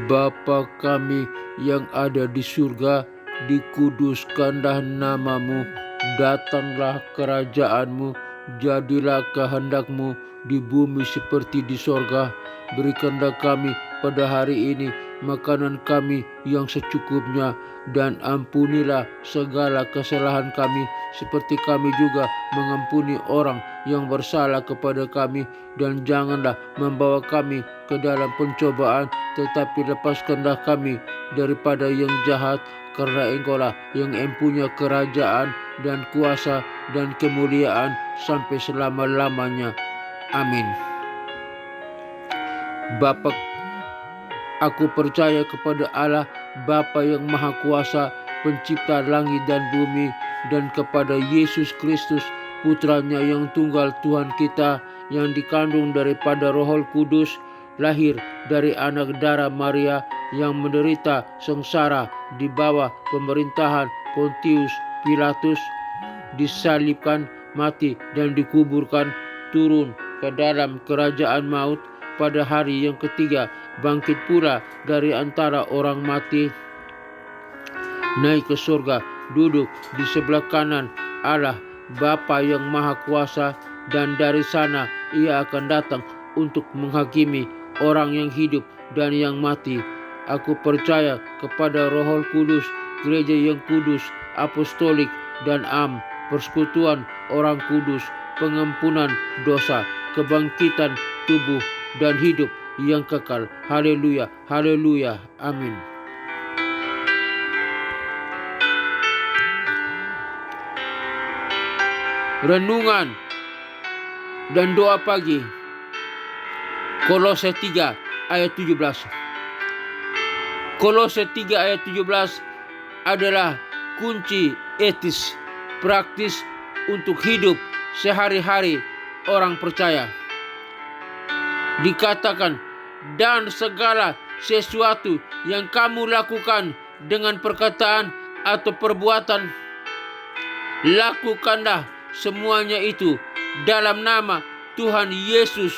Bapa kami yang ada di surga, dikuduskanlah namamu, datanglah kerajaanmu, jadilah kehendakmu di bumi seperti di sorga. Berikanlah kami pada hari ini makanan kami yang secukupnya, dan ampunilah segala kesalahan kami seperti kami juga mengampuni orang yang bersalah kepada kami, dan janganlah membawa kami ke dalam pencobaan, tetapi lepaskanlah kami daripada yang jahat, karena Engkau-lah yang mempunyai kerajaan dan kuasa dan kemuliaan sampai selama-lamanya. Amin. Bapa, aku percaya kepada Allah Bapa yang Maha Kuasa, pencipta langit dan bumi, dan kepada Yesus Kristus, Putranya yang tunggal Tuhan kita, yang dikandung daripada Roh Kudus, lahir dari anak darah Maria, yang menderita sengsara di bawah pemerintahan Pontius Pilatus, disalibkan, mati, dan dikuburkan, turun ke dalam kerajaan maut, pada hari yang ketiga bangkit pula dari antara orang mati, naik ke surga, duduk di sebelah kanan Allah Bapa yang Maha Kuasa, dan dari sana Ia akan datang untuk menghakimi orang yang hidup dan yang mati. Aku percaya kepada Roh Kudus, gereja yang kudus, apostolik dan persekutuan orang kudus, pengampunan dosa, kebangkitan tubuh, dan hidup yang kekal. Haleluya, haleluya, amin. Renungan dan doa pagi. Kolose 3 ayat 17. Kolose 3 ayat 17 adalah kunci etis praktis untuk hidup sehari-hari orang percaya. Dikatakan, dan segala sesuatu yang kamu lakukan dengan perkataan atau perbuatan, lakukanlah semuanya itu dalam nama Tuhan Yesus,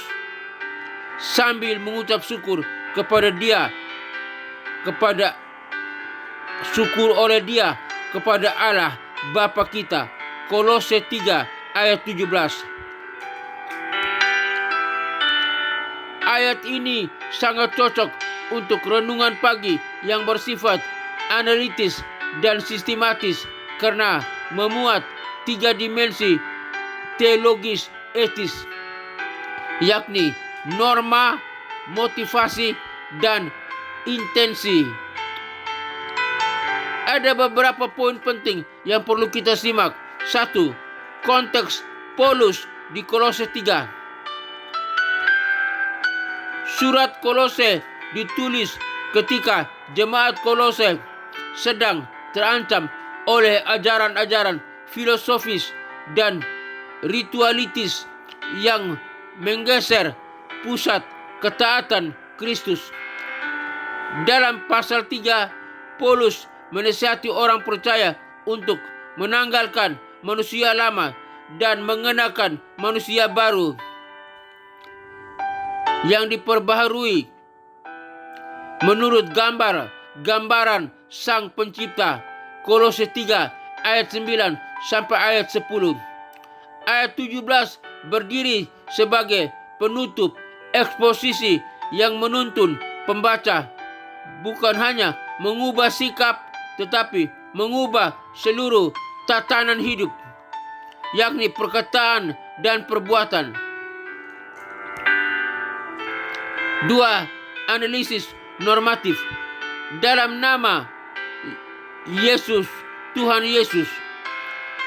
sambil mengucap syukur kepada Dia, syukur oleh Dia kepada Allah Bapa kita. Kolose 3 ayat 17. Ayat ini sangat cocok untuk renungan pagi yang bersifat analitis dan sistematis, karena memuat 3 dimensi teologis etis, yakni norma, motivasi, dan intensi. Ada beberapa poin penting yang perlu kita simak. 1. Konteks Paulus di Kolose 3. Surat Kolose ditulis ketika jemaat Kolose sedang terancam oleh ajaran-ajaran filosofis dan ritualitis yang menggeser pusat ketaatan Kristus. Dalam pasal 3, Paulus menasihati orang percaya untuk menanggalkan manusia lama dan mengenakan manusia baru yang diperbaharui menurut gambaran Sang Pencipta. Kolose 3 ayat 9 sampai ayat 10. Ayat 17 berdiri sebagai penutup eksposisi yang menuntun pembaca bukan hanya mengubah sikap, tetapi mengubah seluruh tatanan hidup, yakni perkataan dan perbuatan. 2. Analisis normatif. Dalam nama Yesus, Tuhan Yesus,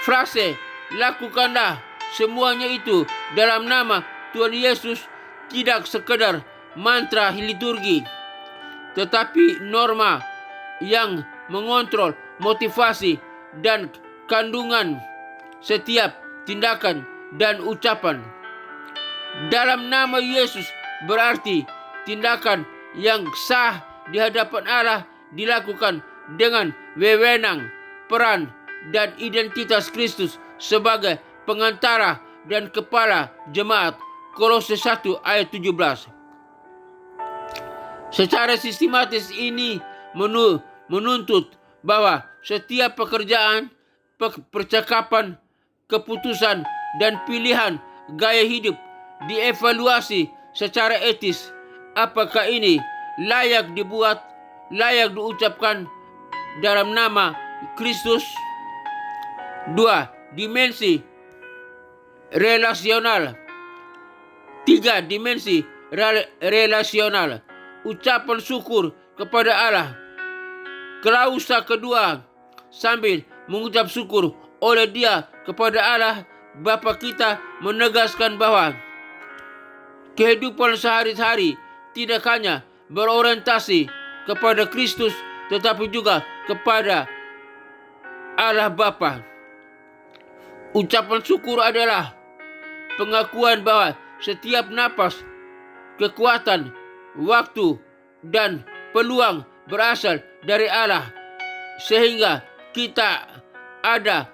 frase lakukanlah semuanya itu dalam nama Tuhan Yesus tidak sekedar mantra liturgi, tetapi norma yang mengontrol motivasi dan kandungan setiap tindakan dan ucapan. Dalam nama Yesus berarti tindakan yang sah di hadapan Allah dilakukan dengan wewenang, peran, dan identitas Kristus sebagai pengantara dan kepala jemaat. Kolose 1 ayat 17. Secara sistematis ini menuntut bahwa setiap pekerjaan, percakapan, keputusan, dan pilihan gaya hidup dievaluasi secara etis. Apakah ini layak dibuat, layak diucapkan dalam nama Kristus? 2. Dimensi relasional. 3. Dimensi relasional. Ucapan syukur kepada Allah. Klausa kedua, sambil mengucap syukur oleh Dia kepada Allah Bapa kita, menegaskan bahwa kehidupan sehari-hari tidak hanya berorientasi kepada Kristus, tetapi juga kepada Allah Bapa. Ucapan syukur adalah pengakuan bahwa setiap napas, kekuatan, waktu, dan peluang berasal dari Allah, sehingga tidak ada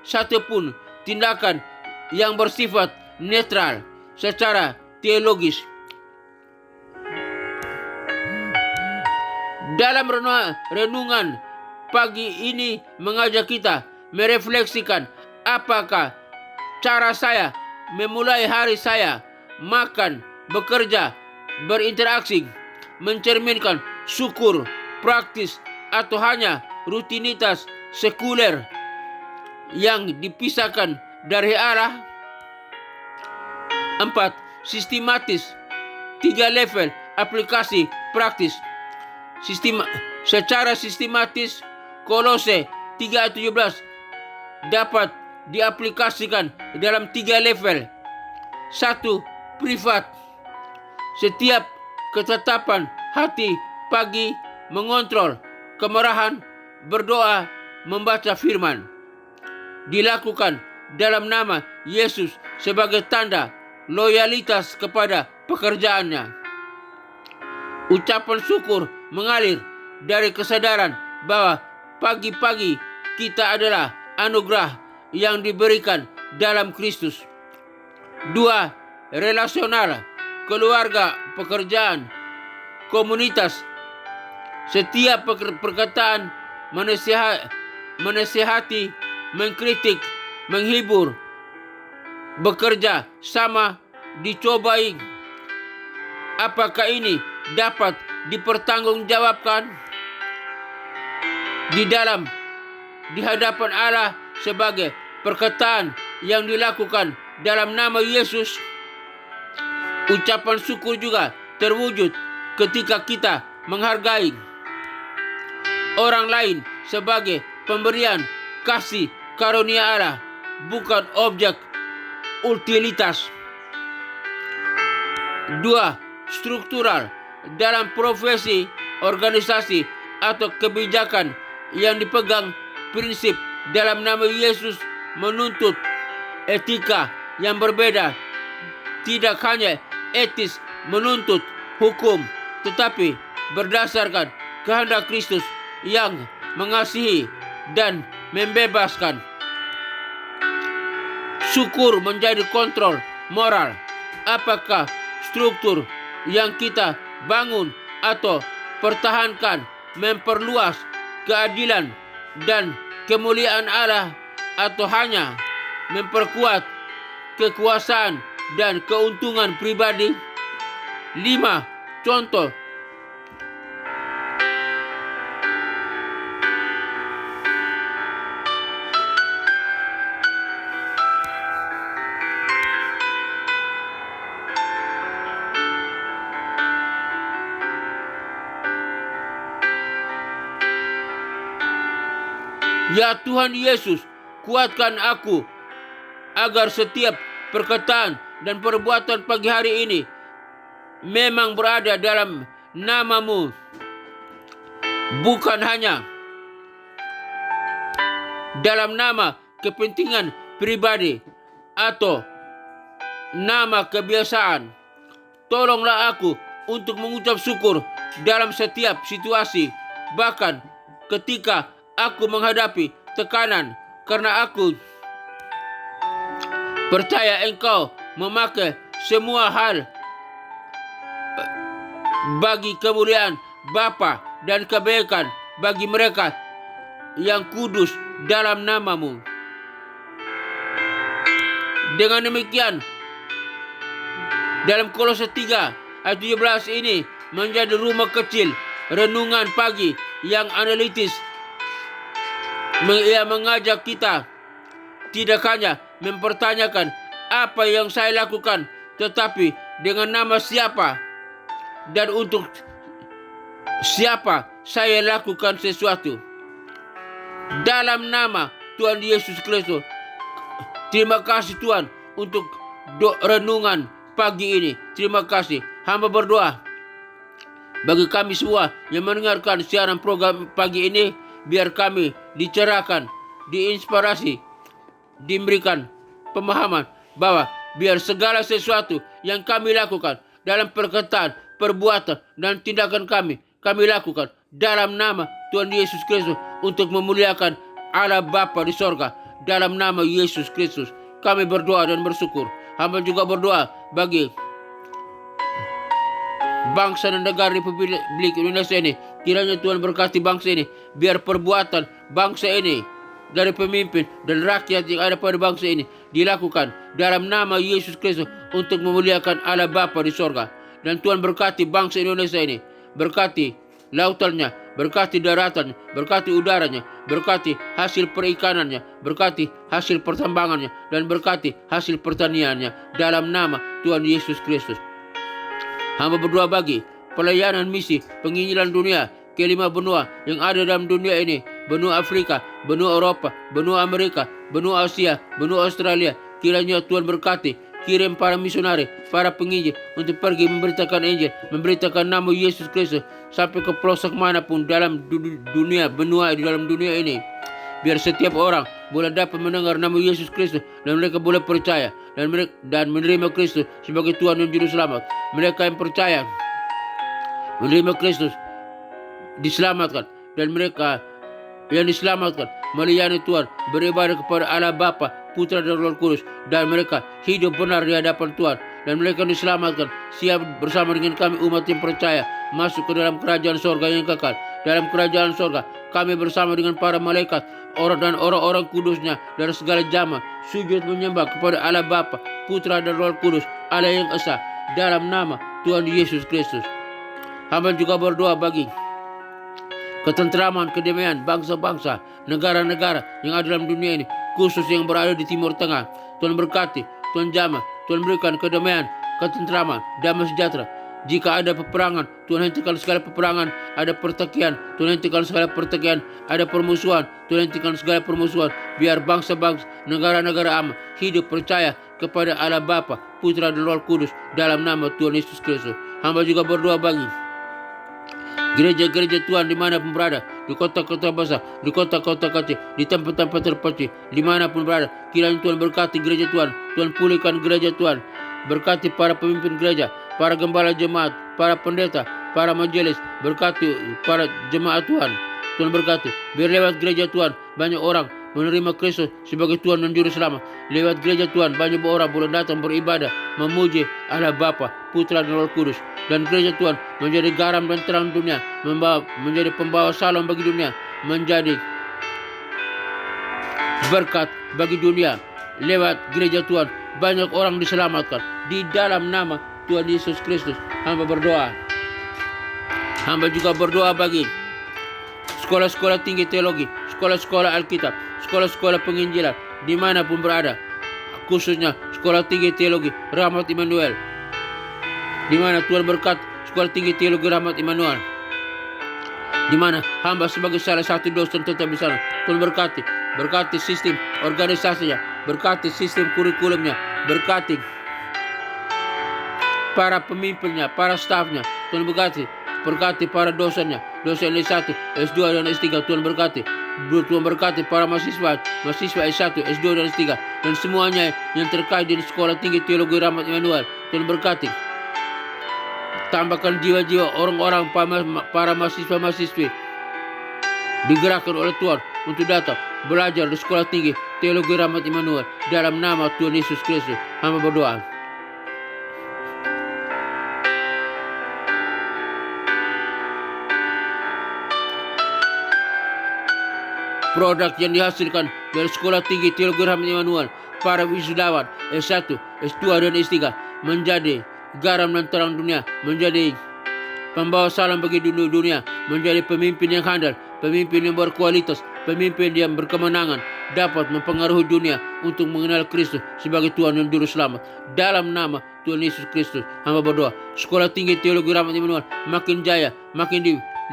satupun tindakan yang bersifat netral secara teologis. Dalam renungan pagi ini mengajak kita merefleksikan apakah cara saya memulai hari saya, makan, bekerja, berinteraksi, mencerminkan syukur praktis atau hanya rutinitas sekuler yang dipisahkan dari Allah. 4. Sistematis. 3 level aplikasi praktis. Secara sistematis, Kolose 3:17 dapat diaplikasikan dalam 3 level. 1. Privat. Setiap ketetapan hati pagi mengontrol kemarahan, berdoa, membaca firman. Dilakukan dalam nama Yesus sebagai tanda loyalitas kepada pekerjaannya. Ucapan syukur mengalir dari kesadaran bahwa pagi-pagi kita adalah anugerah yang diberikan dalam Kristus. 2. Relasional, keluarga, pekerjaan, komunitas. Setiap perkataan menasihati, mengkritik, menghibur, bekerja sama dicobai. Apakah ini dapat dipertanggungjawabkan di hadapan Allah sebagai perkataan yang dilakukan dalam nama Yesus? Ucapan syukur juga terwujud ketika kita menghargai orang lain sebagai pemberian kasih karunia Allah, bukan objek utilitas. 2. Struktural. Dalam profesi, organisasi, atau kebijakan yang dipegang prinsip dalam nama Yesus menuntut etika yang berbeda. Tidak hanya etis menuntut hukum, tetapi berdasarkan kehendak Kristus yang mengasihi dan membebaskan. Syukur menjadi kontrol moral. Apakah struktur yang kita bangun atau pertahankan memperluas keadilan dan kemuliaan Allah, atau hanya memperkuat kekuasaan dan keuntungan pribadi? 5. Contoh. Ya Tuhan Yesus, kuatkan aku agar setiap perkataan dan perbuatan pagi hari ini memang berada dalam nama-Mu, bukan hanya dalam nama kepentingan pribadi atau nama kebiasaan. Tolonglah aku untuk mengucap syukur dalam setiap situasi, bahkan ketika aku menghadapi tekanan, karena aku percaya Engkau memakai semua hal bagi kemuliaan Bapa dan kebaikan bagi mereka yang kudus dalam nama-Mu. Dengan demikian, dalam Kolose 3 ayat 17 ini menjadi rumah kecil renungan pagi yang analitis. Ia mengajak kita tidak hanya mempertanyakan apa yang saya lakukan, tetapi dengan nama siapa dan untuk siapa saya lakukan sesuatu. Dalam nama Tuhan Yesus Kristus, terima kasih Tuhan untuk renungan pagi ini. Terima kasih. Hamba berdoa bagi kami semua yang mendengarkan siaran program pagi ini, biar kami dicerahkan, diinspirasi, diberikan pemahaman bahwa biar segala sesuatu yang kami lakukan dalam perkataan, perbuatan, dan tindakan kami lakukan dalam nama Tuhan Yesus Kristus untuk memuliakan Allah Bapa di sorga. Dalam nama Yesus Kristus kami berdoa dan bersyukur. Hamba juga berdoa bagi bangsa dan negara Republik Indonesia ini. Kiranya Tuhan berkati bangsa ini, biar perbuatan bangsa ini dari pemimpin dan rakyat yang ada pada bangsa ini dilakukan dalam nama Yesus Kristus untuk memuliakan Allah Bapa di sorga. Dan Tuhan berkati bangsa Indonesia ini, berkati lautannya, berkati daratannya, berkati udaranya, berkati hasil perikanannya, berkati hasil pertambangannya, dan berkati hasil pertaniannya dalam nama Tuhan Yesus Kristus. Hamba berdoa bagi pelayanan misi penginjilan dunia ke 5 benua yang ada dalam dunia ini, benua Afrika, benua Eropa, benua Amerika, benua Asia, benua Australia. Kiranya Tuhan berkati, kirim para misionari, para penginjil untuk pergi memberitakan Injil, memberitakan nama Yesus Kristus sampai ke pelosok manapun dalam dunia, benua di dalam dunia ini. Biar setiap orang boleh dapat mendengar nama Yesus Kristus dan mereka boleh percaya dan menerima Kristus sebagai Tuhan dan Juru Selamat. Mereka yang percaya menerima Kristus diselamatkan, dan mereka yang diselamatkan melayani Tuhan, beribadah kepada Allah Bapa, Putra dan Roh Kudus, dan mereka hidup benar di hadapan Tuhan. Dan mereka yang diselamatkan siap bersama dengan kami umat yang percaya masuk ke dalam kerajaan sorga yang kekal. Dalam kerajaan sorga kami bersama dengan para malaikat dan orang-orang kudusnya dari segala zaman sujud menyembah kepada Allah Bapa, Putra dan Roh Kudus, Allah yang esa, dalam nama Tuhan Yesus Kristus. Hamba juga berdoa bagi ketentraman, kedamaian bangsa-bangsa, negara-negara yang ada dalam dunia ini, khusus yang berada di Timur Tengah. Tuhan berkati, Tuhan jamah, Tuhan berikan kedamaian, ketentraman, damai sejahtera. Jika ada peperangan, Tuhan hentikan segala peperangan. Ada pertikaian, Tuhan hentikan segala pertikaian. Ada permusuhan, Tuhan hentikan segala permusuhan. Biar bangsa-bangsa, negara-negara aman, hidup percaya kepada Allah Bapa, Putra dan Roh Kudus dalam nama Tuhan Yesus Kristus. Hamba juga berdoa bagi gereja-gereja Tuhan dimanapun berada, di kota-kota besar, di kota-kota kecil, di tempat-tempat terpencil, dimanapun berada. Kiranya Tuhan berkati gereja Tuhan, Tuhan pulihkan gereja Tuhan, berkati para pemimpin gereja, para gembala jemaat, para pendeta, para majelis, berkati para jemaat Tuhan. Tuhan berkati, biar lewat gereja Tuhan banyak orang menerima Kristus sebagai Tuhan dan Juru Selamat. Lewat gereja Tuhan banyak orang boleh datang beribadah, memuji Allah Bapa, Putra dan Roh Kudus. Dan gereja Tuhan menjadi garam dan terang dunia, menjadi pembawa salam bagi dunia, menjadi berkat bagi dunia. Lewat gereja Tuhan banyak orang diselamatkan di dalam nama Tuhan Yesus Kristus. Hamba berdoa. Hamba juga berdoa bagi sekolah-sekolah tinggi teologi, sekolah-sekolah Alkitab, sekolah-sekolah penginjilan dimanapun berada, khususnya sekolah tinggi teologi Rahmat Immanuel, di mana Tuhan berkat sekolah tinggi teologi Rahmat Immanuel, di mana hamba sebagai salah satu dosen tetap di sana. Tuhan berkati sistem organisasinya, berkati sistem kurikulumnya, berkati para pemimpinnya, para stafnya. Tuhan berkati para dosennya, dosen S1, S2 dan S3. Tuhan berkati para mahasiswa S1, S2 dan S3, dan semuanya yang terkait di sekolah tinggi teologi Rahmat Immanuel. Tuhan berkati, tambahkan jiwa-jiwa orang-orang para mahasiswa-mahasiswi digerakkan oleh Tuhan untuk datang belajar di sekolah tinggi teologi Rahmat Immanuel dalam nama Tuhan Yesus Kristus. Hamba berdoa. produk yang dihasilkan dari Sekolah Tinggi Teologi Rahmat Immanuel, para wisudawan S1, S2 dan S3 menjadi garam dan terang dunia, menjadi pembawa salam bagi dunia, menjadi pemimpin yang handal, pemimpin yang berkualitas, pemimpin yang berkemenangan, dapat mempengaruhi dunia untuk mengenal Kristus sebagai Tuhan dan Juru Selamat. Dalam nama Tuhan Yesus Kristus, hamba berdoa, Sekolah Tinggi Teologi Rahmat Immanuel makin jaya, makin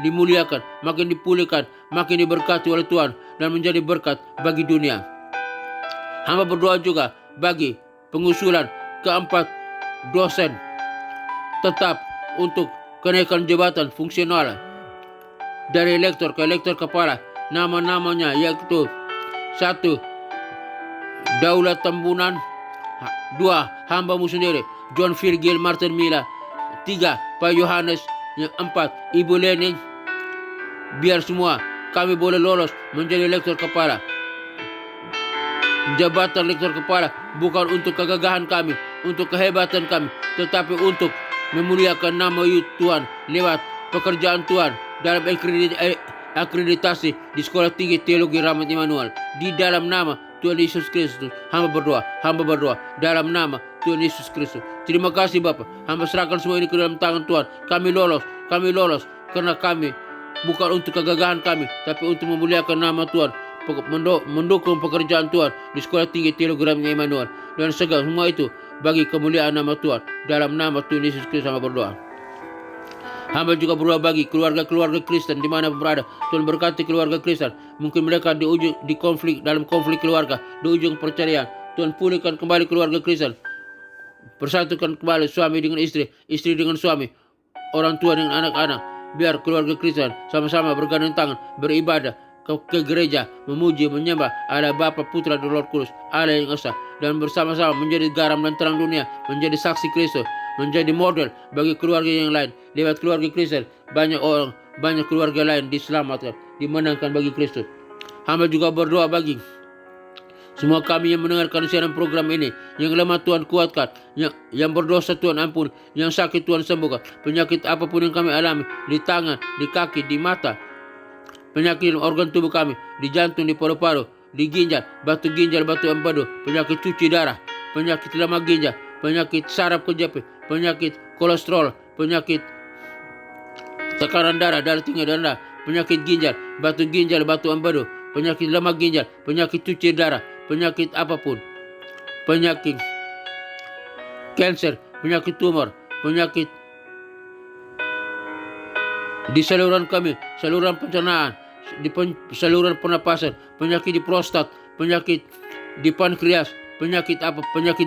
dimuliakan, makin dipulihkan, makin diberkati oleh Tuhan dan menjadi berkat bagi dunia. Hamba berdoa juga bagi pengusulan keempat dosen tetap untuk kenaikan jabatan fungsional dari lektor ke lektor kepala. Nama-namanya yaitu 1. Daulat Tambunan, 2. Hambamu sendiri John Virgil Martin Mila, 3. Pak Yohanes, yang 4. Ibu Lening. Biar semua kami boleh lolos menjadi lektor kepala. Jabatan lektor kepala bukan untuk kegagahan kami, untuk kehebatan kami, tetapi untuk memuliakan nama Tuhan lewat pekerjaan Tuhan dalam akreditasi di Sekolah Tinggi Teologi Rahmat Immanuel. Di dalam nama Tuhan Yesus Kristus, hamba berdoa dalam nama Tuhan Yesus Kristus. Terima kasih Bapa, hamba serahkan semua ini ke dalam tangan Tuhan. Kami lolos karena kami bukan untuk kegagahan kami, tapi untuk memuliakan nama Tuhan, mendukung pekerjaan Tuhan di Sekolah Tinggi Teologi Rahmat Immanuel, dan segala semua itu bagi kemuliaan nama Tuhan. Dalam nama Tuhan Yesus Kristus hamba berdoa. Hamba juga berdoa bagi keluarga-keluarga Kristen di mana berada. Tuhan berkati keluarga Kristen. Mungkin mereka dalam konflik keluarga, di ujung perceraian. Tuhan pulihkan kembali keluarga Kristen. Persatukan kembali suami dengan istri, istri dengan suami, orang tua dengan anak-anak. Biar keluarga Kristen sama-sama bergandeng tangan, beribadah ke gereja, memuji, menyembah Allah Bapa, Putra dan Roh Kudus, Allah yang esa, dan bersama-sama menjadi garam dan terang dunia, menjadi saksi Kristus, menjadi model bagi keluarga yang lain. Lewat keluarga Kristen, banyak keluarga lain diselamatkan, dimenangkan bagi Kristus. Hamba juga berdoa bagi semua kami yang mendengarkan siaran program ini, yang lemah Tuhan kuatkan, yang berdosa Tuhan ampuni, yang sakit Tuhan sembuhkan, penyakit apapun yang kami alami, di tangan, di kaki, di mata, penyakit organ tubuh kami, di jantung, di paru-paru, di ginjal, batu empedu, penyakit cuci darah, penyakit lemah ginjal, penyakit saraf kejepit, penyakit kolesterol, penyakit tekanan darah tinggi dan rendah, penyakit ginjal, batu empedu, penyakit lemah ginjal, penyakit cuci darah, penyakit apapun, penyakit kanker, penyakit tumor, penyakit di saluran kami, saluran pencernaan, di saluran pernapasan, penyakit di prostat, penyakit di pankreas, penyakit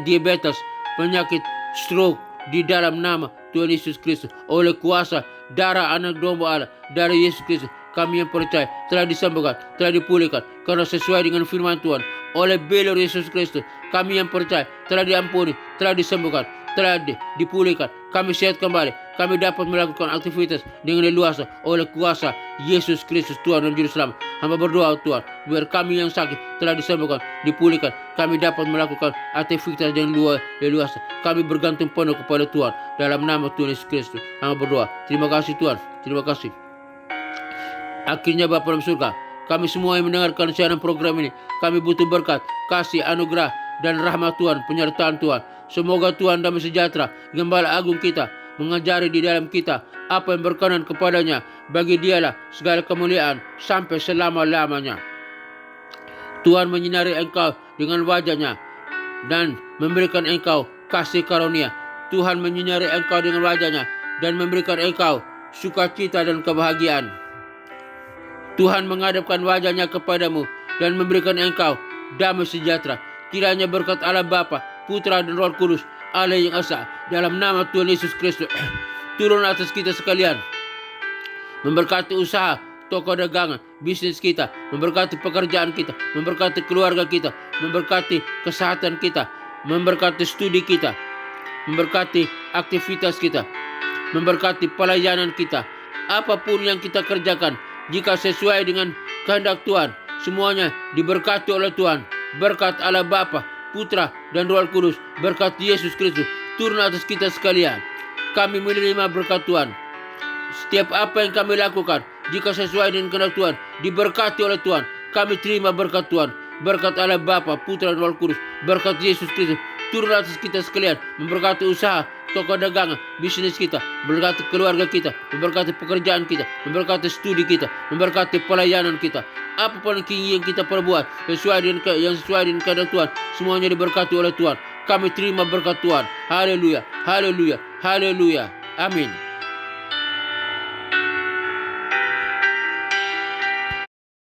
diabetes, penyakit stroke, di dalam nama Tuhan Yesus Kristus, oleh kuasa darah anak domba Allah, dari Yesus Kristus, kami yang percaya telah disembuhkan, telah dipulihkan, karena sesuai dengan firman Tuhan, oleh beliau Yesus Kristus, kami yang percaya telah diampuni, telah disembuhkan, telah dipulihkan, kami sehat kembali, kami dapat melakukan aktivitas dengan leluasa oleh kuasa Yesus Kristus, Tuhan dan Juru Selamat. Hamba berdoa Tuhan, biar kami yang sakit telah disembuhkan, dipulihkan, kami dapat melakukan aktivitas dengan leluasa. Kami bergantung penuh kepada Tuhan, dalam nama Tuhan Yesus Kristus. Hamba berdoa, terima kasih Tuhan, terima kasih. Akhirnya Bapa dalam surga, kami semua yang mendengarkan siaran program ini, kami butuh berkat, kasih, anugerah, dan rahmat Tuhan, penyertaan Tuhan. Semoga Tuhan damai sejahtera, Gembala Agung kita, mengajari di dalam kita apa yang berkenan kepadanya. Bagi dialah segala kemuliaan sampai selama-lamanya. Tuhan menyinari engkau dengan wajahnya dan memberikan engkau kasih karunia. Tuhan menyinari engkau dengan wajahnya dan memberikan engkau sukacita dan kebahagiaan. Tuhan menghadapkan wajahnya kepadamu dan memberikan engkau damai sejahtera. Kiranya berkat Allah Bapa, Putra dan Roh Kudus, Allah yang esa, dalam nama Tuhan Yesus Kristus, turun atas kita sekalian, memberkati usaha, toko dagangan, bisnis kita, memberkati pekerjaan kita, memberkati keluarga kita, memberkati kesehatan kita, memberkati studi kita, memberkati aktivitas kita, memberkati pelayanan kita. Apapun yang kita kerjakan, jika sesuai dengan kehendak Tuhan, semuanya diberkati oleh Tuhan. Berkat Allah Bapa, Putra dan Roh Kudus, berkat Yesus Kristus turun atas kita sekalian. Kami menerima berkat Tuhan. Setiap apa yang kami lakukan, jika sesuai dengan kehendak Tuhan, diberkati oleh Tuhan. Kami terima berkat Tuhan, berkat Allah Bapa, Putra dan Roh Kudus, berkat Yesus Kristus turun atas kita sekalian, memberkati usaha, toko dagangan, bisnis kita, memberkati keluarga kita, memberkati pekerjaan kita, memberkati studi kita, memberkati pelayanan kita. Apapun yang kita perbuat sesuai dengan kehendak Tuhan, semuanya diberkati oleh Tuhan. Kami terima berkat Tuhan. Haleluya, haleluya, haleluya. Amin.